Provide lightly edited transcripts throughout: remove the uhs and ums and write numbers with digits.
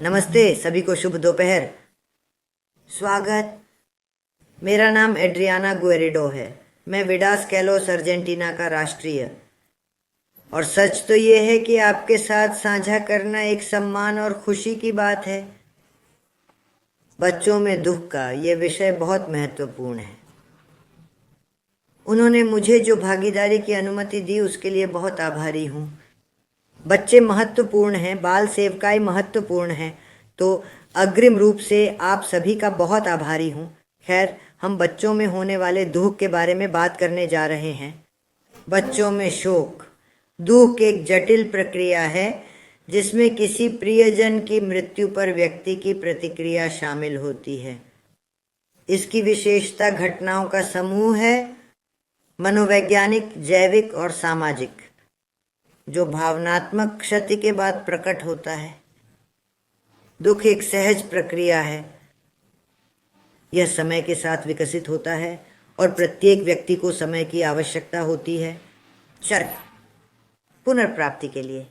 नमस्ते सभी को, शुभ दोपहर। स्वागत। मेरा नाम एड्रियाना गुएरिडो है। मैं विडास कैलोस अर्जेंटीना का राष्ट्रीय। और सच तो ये है कि आपके साथ साझा करना एक सम्मान और खुशी की बात है। बच्चों में दुख का ये विषय बहुत महत्वपूर्ण है। उन्होंने मुझे जो भागीदारी की अनुमति दी उसके लिए बहुत आभारी हूँ। बच्चे महत्वपूर्ण हैं, बाल सेवकाई महत्वपूर्ण है, तो अग्रिम रूप से आप सभी का बहुत आभारी हूँ। खैर, हम बच्चों में होने वाले दुख के बारे में बात करने जा रहे हैं। बच्चों में शोक, दुख एक जटिल प्रक्रिया है जिसमें किसी प्रियजन की मृत्यु पर व्यक्ति की प्रतिक्रिया शामिल होती है। इसकी विशेषता घटनाओं का समूह है, मनोवैज्ञानिक, जैविक और सामाजिक, जो भावनात्मक क्षति के बाद प्रकट होता है। दुख एक सहज प्रक्रिया है। यह समय के साथ विकसित होता है और प्रत्येक व्यक्ति को समय की आवश्यकता होती है पुनर्प्राप्ति के लिए।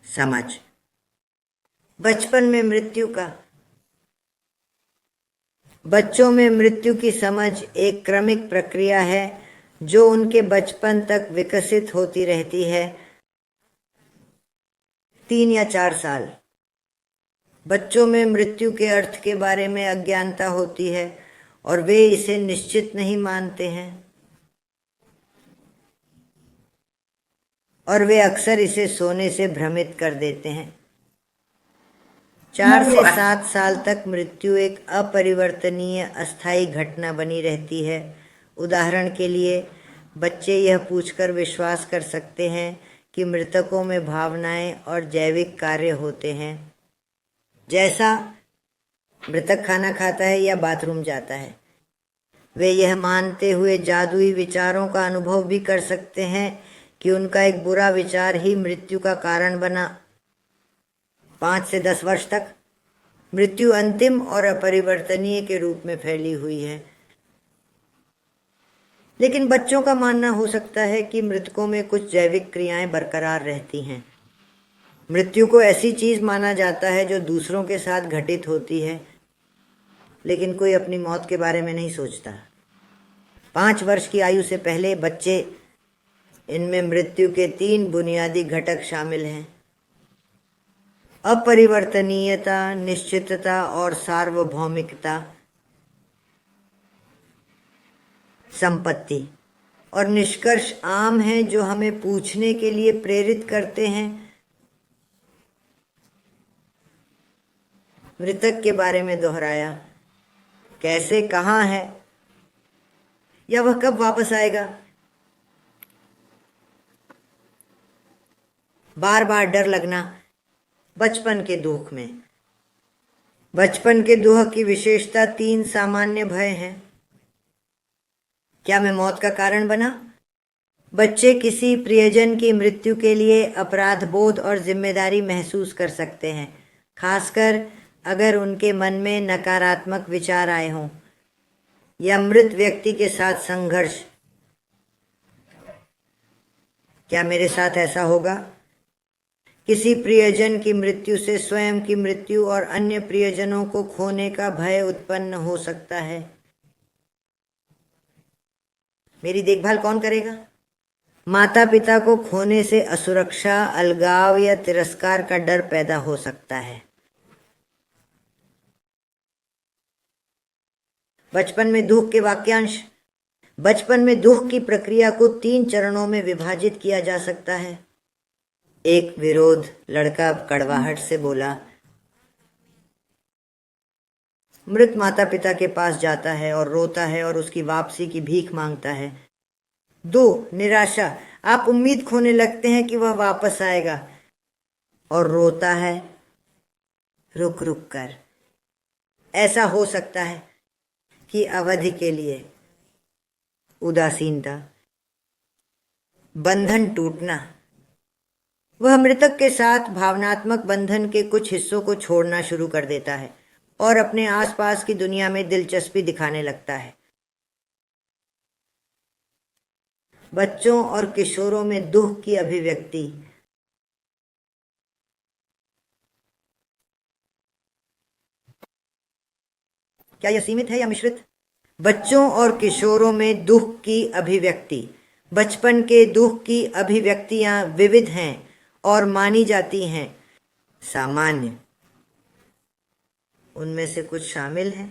समझ। बचपन में मृत्यु का। बच्चों में मृत्यु की समझ एक क्रमिक प्रक्रिया है जो उनके बचपन तक विकसित होती रहती है। 3 या 4 साल। बच्चों में मृत्यु के अर्थ के बारे में अज्ञानता होती है और वे इसे निश्चित नहीं मानते हैं, और वे अक्सर इसे सोने से भ्रमित कर देते हैं। 4 से 7 साल तक मृत्यु एक अपरिवर्तनीय अस्थायी घटना बनी रहती है। उदाहरण के लिए, बच्चे यह पूछकर विश्वास कर सकते हैं कि मृतकों में भावनाएं और जैविक कार्य होते हैं, जैसा मृतक खाना खाता है या बाथरूम जाता है। वे यह मानते हुए जादुई विचारों का अनुभव भी कर सकते हैं कि उनका एक बुरा विचार ही मृत्यु का कारण बना। 5 से 10 वर्ष तक मृत्यु अंतिम और अपरिवर्तनीय के रूप में फैली हुई है। लेकिन बच्चों का मानना हो सकता है कि मृतकों में कुछ जैविक क्रियाएं बरकरार रहती हैं। मृत्यु को ऐसी चीज माना जाता है जो दूसरों के साथ घटित होती है, लेकिन कोई अपनी मौत के बारे में नहीं सोचता। 5 वर्ष की आयु से पहले बच्चे, इनमें मृत्यु के 3 बुनियादी घटक शामिल हैं: अपरिवर्तनीयता, निश्चितता और सार्वभौमिकता। संपत्ति और निष्कर्ष आम हैं जो हमें पूछने के लिए प्रेरित करते हैं। मृतक के बारे में दोहराया, कैसे, कहाँ है, या वह कब वापस आएगा। बार बार डर लगना। बचपन के दुख में। बचपन के दुख की विशेषता 3 सामान्य भय हैं। क्या मैं मौत का कारण बना? बच्चे किसी प्रियजन की मृत्यु के लिए अपराध बोध और जिम्मेदारी महसूस कर सकते हैं, खासकर अगर उनके मन में नकारात्मक विचार आए हों या मृत व्यक्ति के साथ संघर्ष। क्या मेरे साथ ऐसा होगा? किसी प्रियजन की मृत्यु से स्वयं की मृत्यु और अन्य प्रियजनों को खोने का भय उत्पन्न हो सकता है। मेरी देखभाल कौन करेगा? माता पिता को खोने से असुरक्षा, अलगाव या तिरस्कार का डर पैदा हो सकता है। बचपन में दुख के वाक्यांश। बचपन में दुख की प्रक्रिया को 3 चरणों में विभाजित किया जा सकता है। 1, विरोध। लड़का कड़वाहट से बोला, मृत माता पिता के पास जाता है और रोता है और उसकी वापसी की भीख मांगता है। 2, निराशा। आप उम्मीद खोने लगते हैं कि वह वापस आएगा और रोता है रुक रुक कर। ऐसा हो सकता है कि अवधि के लिए। उदासीनता, बंधन टूटना। वह मृतक के साथ भावनात्मक बंधन के कुछ हिस्सों को छोड़ना शुरू कर देता है और अपने आसपास की दुनिया में दिलचस्पी दिखाने लगता है। बच्चों और किशोरों में दुख की अभिव्यक्ति। क्या यह सीमित है या मिश्रित? बच्चों और किशोरों में दुख की अभिव्यक्ति। बचपन के दुख की अभिव्यक्तियां विविध हैं और मानी जाती हैं सामान्य। उनमें से कुछ शामिल हैं: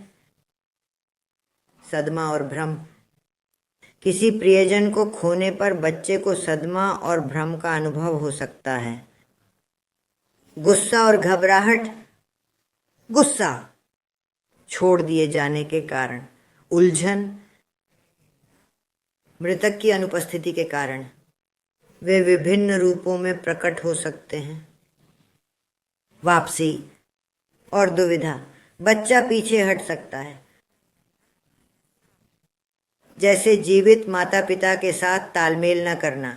सदमा और भ्रम। किसी प्रियजन को खोने पर बच्चे को सदमा और भ्रम का अनुभव हो सकता है। गुस्सा और घबराहट। गुस्सा छोड़ दिए जाने के कारण, उलझन, मृतक की अनुपस्थिति के कारण। वे विभिन्न रूपों में प्रकट हो सकते हैं। वापसी और दुविधा। बच्चा पीछे हट सकता है, जैसे जीवित माता पिता के साथ तालमेल न करना,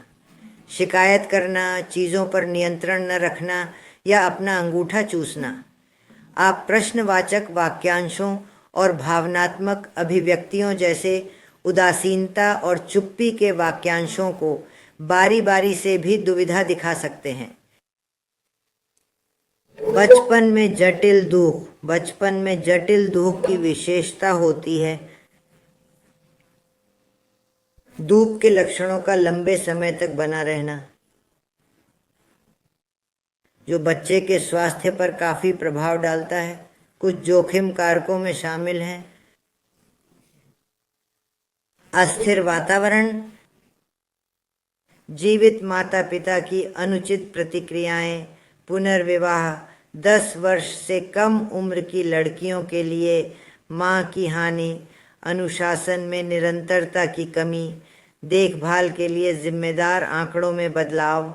शिकायत करना, चीज़ों पर नियंत्रण न रखना या अपना अंगूठा चूसना। आप प्रश्नवाचक वाक्यांशों और भावनात्मक अभिव्यक्तियों जैसे उदासीनता और चुप्पी के वाक्यांशों को बारी बारी से भी दुविधा दिखा सकते हैं। बचपन में जटिल दुख। बचपन में जटिल दुख की विशेषता होती है दुख के लक्षणों का लंबे समय तक बना रहना, जो बच्चे के स्वास्थ्य पर काफी प्रभाव डालता है। कुछ जोखिम कारकों में शामिल हैं: अस्थिर वातावरण, जीवित माता पिता की अनुचित प्रतिक्रियाएं, पुनर्विवाह, 10 वर्ष से कम उम्र की लड़कियों के लिए मां की हानि, अनुशासन में निरंतरता की कमी, देखभाल के लिए जिम्मेदार आंकड़ों में बदलाव,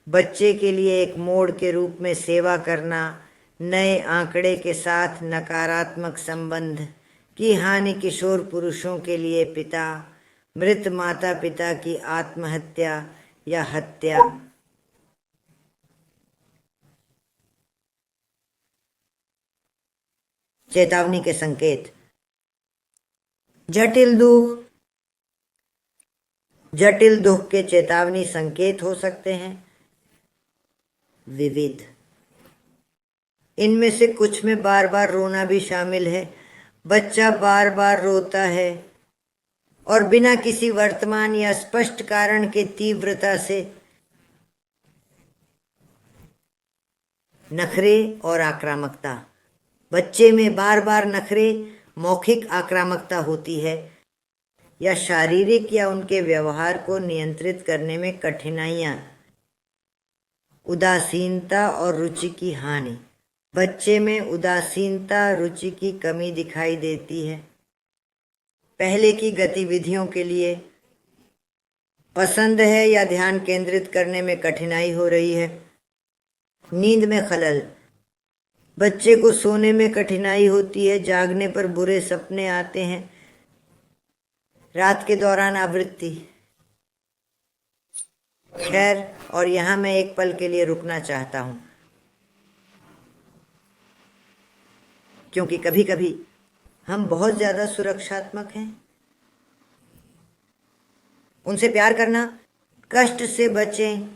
बच्चे के लिए एक मोड़ के रूप में सेवा करना, नए आंकड़े के साथ नकारात्मक संबंध की हानि, किशोर पुरुषों के लिए पिता, मृत माता पिता की आत्महत्या या हत्या। चेतावनी के संकेत। जटिल दुख। जटिल दुख के चेतावनी संकेत हो सकते हैं विविध। इनमें से कुछ में बार बार रोना भी शामिल है। बच्चा बार बार रोता है और बिना किसी वर्तमान या स्पष्ट कारण के तीव्रता से। नखरे और आक्रामकता। बच्चे में बार बार नखरे, मौखिक आक्रामकता होती है या शारीरिक या उनके व्यवहार को नियंत्रित करने में कठिनाइयां। उदासीनता और रुचि की हानि। बच्चे में उदासीनता, रुचि की कमी दिखाई देती है। पहले की गतिविधियों के लिए पसंद है या ध्यान केंद्रित करने में कठिनाई हो रही है। नींद में खलल। बच्चे को सोने में कठिनाई होती है, जागने पर बुरे सपने आते हैं। रात के दौरान आवृत्ति। खैर, और यहाँ मैं एक पल के लिए रुकना चाहता हूँ, क्योंकि कभी कभी हम बहुत ज्यादा सुरक्षात्मक हैं। उनसे प्यार करना, कष्ट से बचें,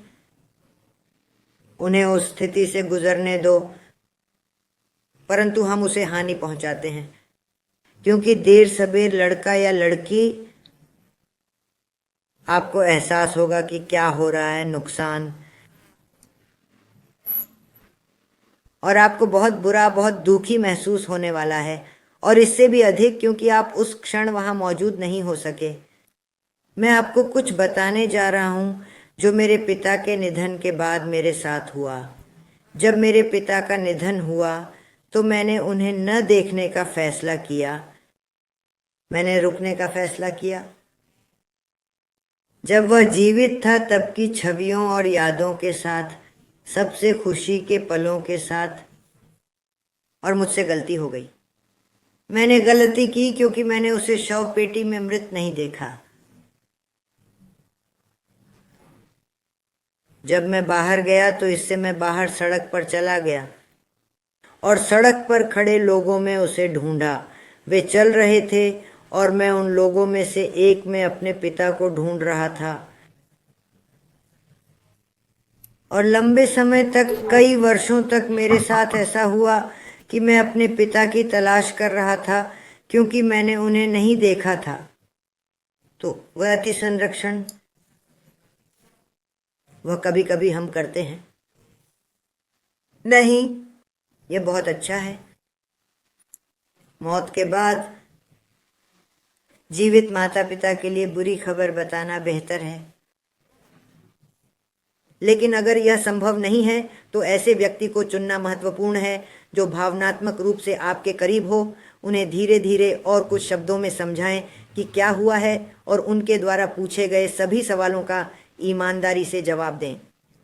उन्हें उस स्थिति से गुजरने दो, परंतु हम उसे हानि पहुंचाते हैं, क्योंकि देर सबेर लड़का या लड़की, आपको एहसास होगा कि क्या हो रहा है, नुकसान, और आपको बहुत बुरा, बहुत दुखी महसूस होने वाला है। और इससे भी अधिक क्योंकि आप उस क्षण वहां मौजूद नहीं हो सके। मैं आपको कुछ बताने जा रहा हूं जो मेरे पिता के निधन के बाद मेरे साथ हुआ। जब मेरे पिता का निधन हुआ तो मैंने उन्हें न देखने का फैसला किया। मैंने रुकने का फैसला किया। जब वह जीवित था तब की छवियों और यादों के साथ, सबसे खुशी के पलों के साथ। और मुझसे गलती हो गई। मैंने गलती की क्योंकि मैंने उसे शव पेटी में मृत नहीं देखा। जब मैं बाहर गया तो इससे मैं बाहर सड़क पर चला गया और सड़क पर खड़े लोगों में उसे ढूंढा। वे चल रहे थे और मैं उन लोगों में से एक में अपने पिता को ढूंढ रहा था। और लंबे समय तक, कई वर्षों तक मेरे साथ ऐसा हुआ कि मैं अपने पिता की तलाश कर रहा था क्योंकि मैंने उन्हें नहीं देखा था। तो वह अति संरक्षण वह कभी कभी हम करते हैं। नहीं, यह बहुत अच्छा है। मौत के बाद जीवित माता पिता के लिए बुरी खबर बताना बेहतर है। लेकिन अगर यह संभव नहीं है तो ऐसे व्यक्ति को चुनना महत्वपूर्ण है जो भावनात्मक रूप से आपके करीब हो। उन्हें धीरे धीरे और कुछ शब्दों में समझाएं कि क्या हुआ है और उनके द्वारा पूछे गए सभी सवालों का ईमानदारी से जवाब दें।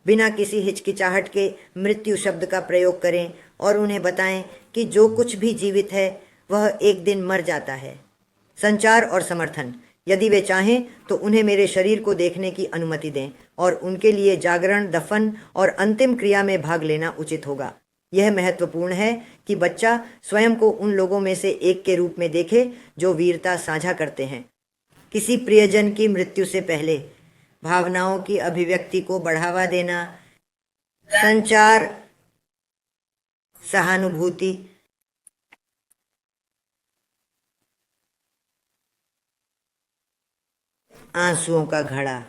बिना किसी हिचकिचाहट के मृत्यु शब्द का प्रयोग करें और उन्हें बताएं कि जो कुछ भी जीवित है वह एक दिन मर जाता है। संचार और समर्थन। यदि वे चाहें तो उन्हें मेरे शरीर को देखने की अनुमति दें और उनके लिए जागरण, दफन और अंतिम क्रिया में भाग लेना उचित होगा। यह महत्वपूर्ण है कि बच्चा स्वयं को उन लोगों में से एक के रूप में देखे जो वीरता साझा करते हैं। किसी प्रियजन की मृत्यु से पहले भावनाओं की अभिव्यक्ति को बढ़ावा देना, संचार, सहानुभूति, आंसुओं का घड़ा।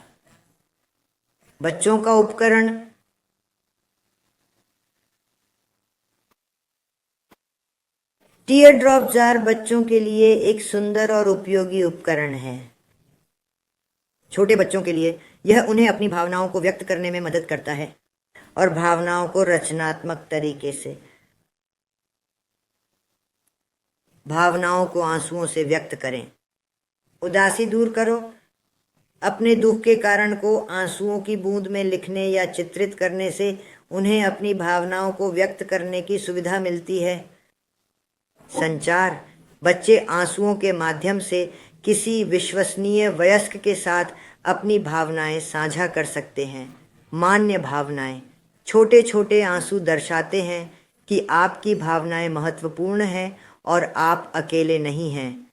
बच्चों का उपकरण। टीयर ड्रॉप जार बच्चों के लिए एक सुंदर और उपयोगी उपकरण है। छोटे बच्चों के लिए यह उन्हें अपनी भावनाओं को व्यक्त करने में मदद करता है और भावनाओं को रचनात्मक तरीके से। भावनाओं को आंसुओं से व्यक्त करें। उदासी दूर करो। अपने दुख के कारण को आंसुओं की बूंद में लिखने या चित्रित करने से उन्हें अपनी भावनाओं को व्यक्त करने की सुविधा मिलती है। संचार। बच्चे आंसुओं के माध्यम से किसी विश्वसनीय वयस्क के साथ अपनी भावनाएं साझा कर सकते हैं। मान्य भावनाएं। छोटे छोटे आंसू दर्शाते हैं कि आपकी भावनाएं महत्वपूर्ण हैं और आप अकेले नहीं हैं।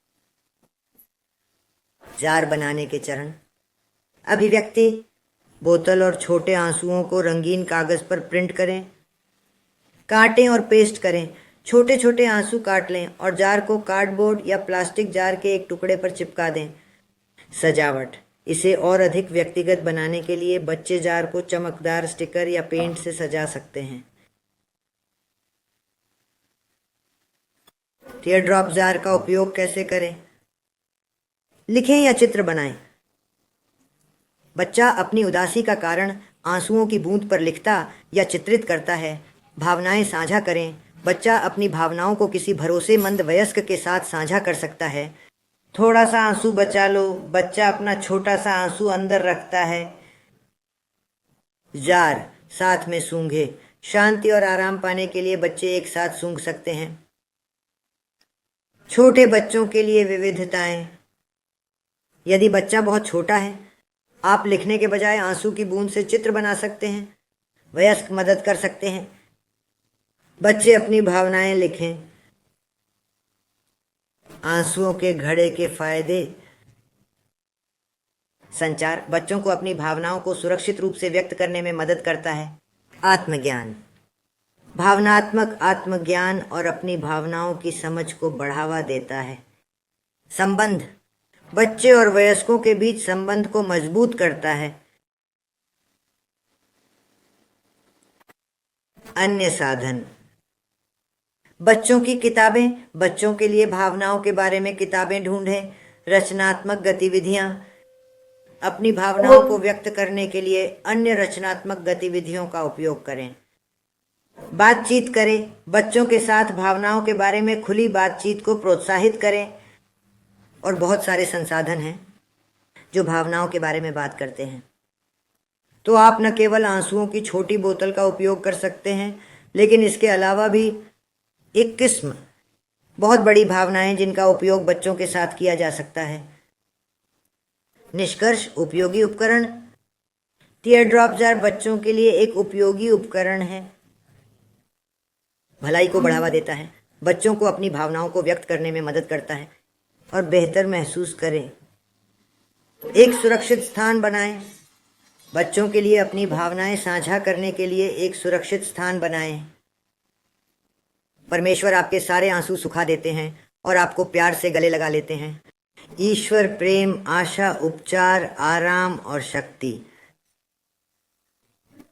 जार बनाने के चरण। अभिव्यक्ति। बोतल और छोटे आंसुओं को रंगीन कागज पर प्रिंट करें। काटें और पेस्ट करें। छोटे छोटे आंसू काट लें और जार को कार्डबोर्ड या प्लास्टिक जार के एक टुकड़े पर चिपका दें। सजावट। इसे और अधिक व्यक्तिगत बनाने के लिए बच्चे जार को चमकदार स्टिकर या पेंट से सजा सकते हैं। टीयर ड्रॉप जार का उपयोग कैसे करें? लिखें या चित्र बनाएं। बच्चा अपनी उदासी का कारण आंसुओं की बूंद पर लिखता या चित्रित करता है। भावनाएं साझा करें। बच्चा अपनी भावनाओं को किसी भरोसेमंद वयस्क के साथ साझा कर सकता है। थोड़ा सा आंसू बचा लो। बच्चा अपना छोटा सा आंसू अंदर रखता है। जार साथ में सूंघे। शांति और आराम पाने के लिए बच्चे एक साथ सूंघ सकते हैं। छोटे बच्चों के लिए विविधताएं। यदि बच्चा बहुत छोटा है, आप लिखने के बजाय आंसू की बूंद से चित्र बना सकते हैं। वयस्क मदद कर सकते हैं। बच्चे अपनी भावनाएं लिखें। आंसुओं के घड़े के फायदे। संचार बच्चों को अपनी भावनाओं को सुरक्षित रूप से व्यक्त करने में मदद करता है। आत्मज्ञान। भावनात्मक आत्मज्ञान और अपनी भावनाओं की समझ को बढ़ावा देता है। संबंध। बच्चे और वयस्कों के बीच संबंध को मजबूत करता है। अन्य साधन। बच्चों की किताबें। बच्चों के लिए भावनाओं के बारे में किताबें ढूंढें। रचनात्मक गतिविधियां। अपनी भावनाओं को व्यक्त करने के लिए अन्य रचनात्मक गतिविधियों का उपयोग करें। बातचीत करें। बच्चों के साथ भावनाओं के बारे में खुली बातचीत को प्रोत्साहित करें। और बहुत सारे संसाधन हैं जो भावनाओं के बारे में बात करते हैं। तो आप न केवल आंसुओं की छोटी बोतल का उपयोग कर सकते हैं, लेकिन इसके अलावा भी एक किस्म बहुत बड़ी भावनाएं जिनका उपयोग बच्चों के साथ किया जा सकता है। निष्कर्ष। उपयोगी उपकरण। टीयर ड्रॉप जार बच्चों के लिए एक उपयोगी उपकरण है। भलाई को बढ़ावा देता है। बच्चों को अपनी भावनाओं को व्यक्त करने में मदद करता है और बेहतर महसूस करें। एक सुरक्षित स्थान बनाएं। बच्चों के लिए अपनी भावनाएं साझा करने के लिए एक सुरक्षित स्थान बनाएं। परमेश्वर आपके सारे आंसू सुखा देते हैं और आपको प्यार से गले लगा लेते हैं। ईश्वर, प्रेम, आशा, उपचार, आराम और शक्ति।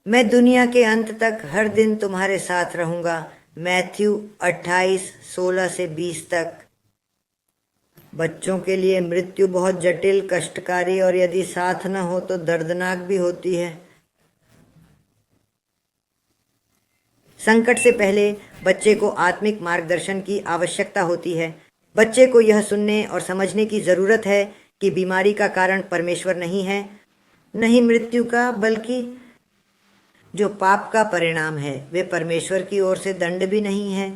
मैं दुनिया के अंत तक हर दिन तुम्हारे साथ रहूंगा। मैथ्यू 28:16 से 20 तक। बच्चों के लिए मृत्यु बहुत जटिल, कष्टकारी और यदि साथ न हो तो दर्दनाक भी होती है। संकट से पहले बच्चे को आत्मिक मार्गदर्शन की आवश्यकता होती है। बच्चे को यह सुनने और समझने की जरूरत है कि बीमारी का कारण परमेश्वर नहीं है, नहीं मृत्यु का, बल्कि जो पाप का परिणाम है वे परमेश्वर की ओर से दंड भी नहीं है।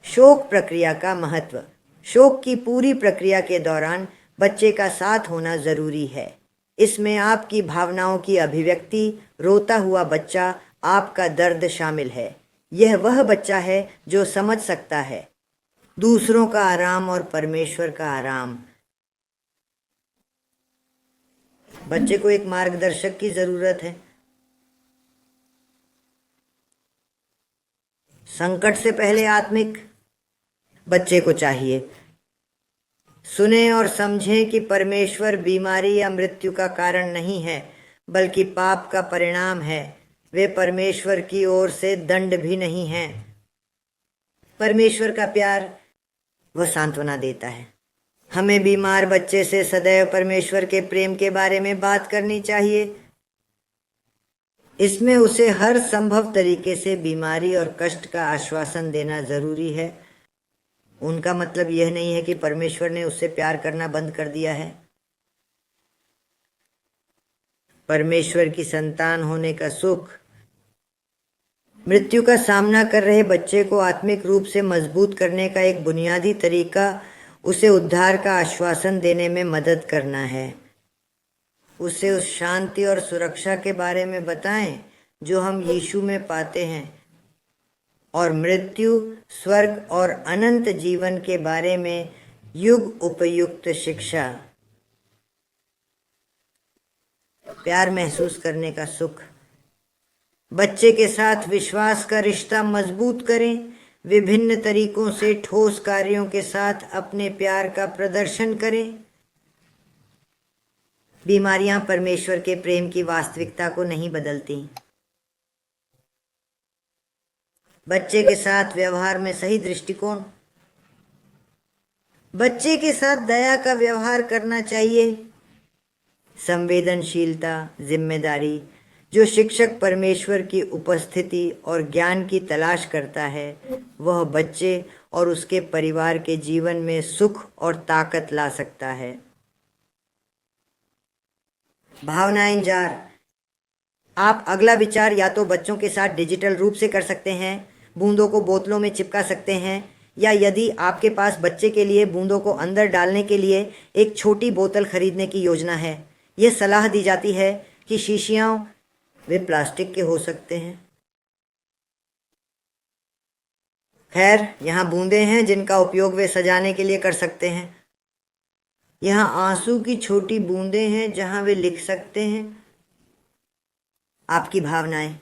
शोक प्रक्रिया का महत्व। शोक की पूरी प्रक्रिया के दौरान बच्चे का साथ होना जरूरी है। इसमें आपकी भावनाओं की अभिव्यक्ति, रोता हुआ बच्चा, आपका दर्द शामिल है। यह वह बच्चा है जो समझ सकता है दूसरों का आराम और परमेश्वर का आराम। बच्चे को एक मार्गदर्शक की जरूरत है। संकट से पहले आत्मिक बच्चे को चाहिए सुने और समझें कि परमेश्वर बीमारी या मृत्यु का कारण नहीं है, बल्कि पाप का परिणाम है। वे परमेश्वर की ओर से दंड भी नहीं है। परमेश्वर का प्यार वह सांत्वना देता है। हमें बीमार बच्चे से सदैव परमेश्वर के प्रेम के बारे में बात करनी चाहिए। इसमें उसे हर संभव तरीके से बीमारी और कष्ट का आश्वासन देना जरूरी है। उनका मतलब यह नहीं है कि परमेश्वर ने उससे प्यार करना बंद कर दिया है। परमेश्वर की संतान होने का सुख। मृत्यु का सामना कर रहे बच्चे को आत्मिक रूप से मजबूत करने का एक बुनियादी तरीका उसे उद्धार का आश्वासन देने में मदद करना है। उसे उस शांति और सुरक्षा के बारे में बताएं जो हम यीशु में पाते हैं, और मृत्यु, स्वर्ग और अनंत जीवन के बारे में युग उपयुक्त शिक्षा। प्यार महसूस करने का सुख। बच्चे के साथ विश्वास का रिश्ता मजबूत करें। विभिन्न तरीकों से ठोस कार्यों के साथ अपने प्यार का प्रदर्शन करें। बीमारियां परमेश्वर के प्रेम की वास्तविकता को नहीं बदलती। बच्चे के साथ व्यवहार में सही दृष्टिकोण। बच्चे के साथ दया का व्यवहार करना चाहिए। संवेदनशीलता, जिम्मेदारी। जो शिक्षक परमेश्वर की उपस्थिति और ज्ञान की तलाश करता है, वह बच्चे और उसके परिवार के जीवन में सुख और ताकत ला सकता है। भावनाएं जार। आप अगला विचार या तो बच्चों के साथ डिजिटल रूप से कर सकते हैं, बूंदों को बोतलों में चिपका सकते हैं, या यदि आपके पास बच्चे के लिए बूंदों को अंदर डालने के लिए एक छोटी बोतल खरीदने की योजना है। यह सलाह दी जाती है कि शीशियां वे प्लास्टिक के हो सकते हैं। खैर, यहाँ बूंदें हैं जिनका उपयोग वे सजाने के लिए कर सकते हैं। यहाँ आंसू की छोटी बूंदें हैं जहां वे लिख सकते हैं। आपकी भावनाएं।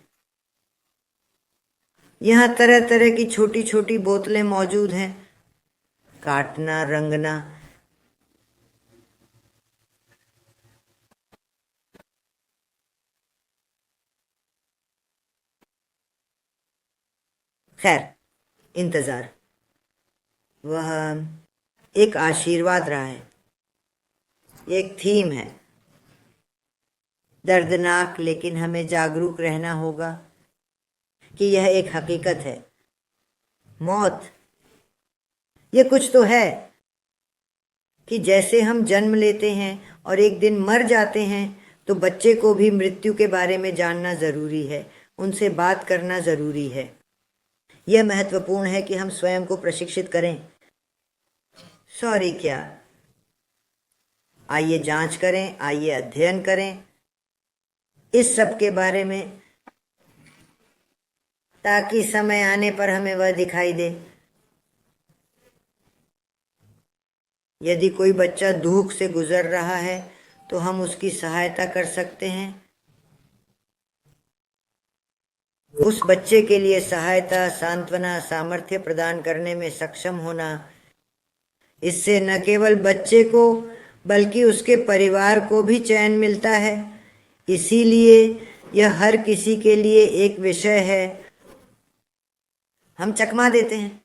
यहाँ तरह तरह की छोटी छोटी बोतलें मौजूद हैं। काटना, रंगना। खैर, इंतजार। वह एक आशीर्वाद रहा है, एक थीम है। दर्दनाक, लेकिन हमें जागरूक रहना होगा कि यह एक हकीकत है। मौत, ये कुछ तो है कि जैसे हम जन्म लेते हैं और एक दिन मर जाते हैं, तो बच्चे को भी मृत्यु के बारे में जानना जरूरी है, उनसे बात करना जरूरी है। यह महत्वपूर्ण है कि हम स्वयं को प्रशिक्षित करें। सॉरी क्या? आइए जांच करें, आइए अध्ययन करें इस सब के बारे में, ताकि समय आने पर हमें वह दिखाई दे। यदि कोई बच्चा दुख से गुजर रहा है तो हम उसकी सहायता कर सकते हैं। उस बच्चे के लिए सहायता, सांत्वना, सामर्थ्य प्रदान करने में सक्षम होना, इससे न केवल बच्चे को बल्कि उसके परिवार को भी चैन मिलता है। इसीलिए यह हर किसी के लिए एक विषय है। हम चकमा देते हैं।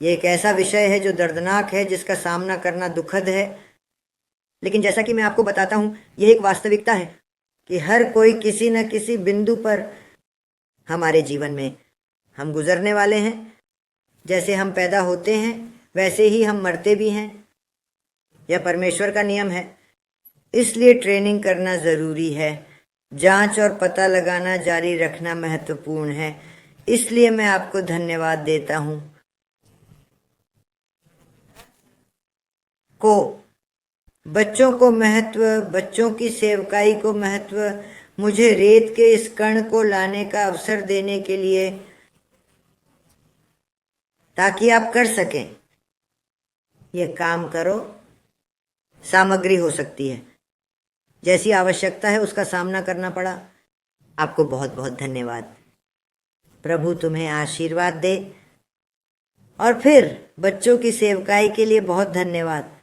ये एक ऐसा विषय है जो दर्दनाक है, जिसका सामना करना दुखद है, लेकिन जैसा कि मैं आपको बताता हूं, यह एक वास्तविकता है कि हर कोई किसी न किसी बिंदु पर हमारे जीवन में हम गुजरने वाले हैं। जैसे हम पैदा होते हैं वैसे ही हम मरते भी हैं। यह परमेश्वर का नियम है। इसलिए ट्रेनिंग करना जरूरी है। जांच और पता लगाना जारी रखना महत्वपूर्ण है। इसलिए मैं आपको धन्यवाद देता हूं। बच्चों को महत्व, बच्चों की सेवकाई को महत्व, मुझे रेत के इस कण को लाने का अवसर देने के लिए, ताकि आप कर सकें। यह काम करो। सामग्री हो सकती है, जैसी आवश्यकता है उसका सामना करना पड़ा। आपको बहुत बहुत धन्यवाद। प्रभु तुम्हें आशीर्वाद दे। और फिर बच्चों की सेवकाई के लिए बहुत धन्यवाद।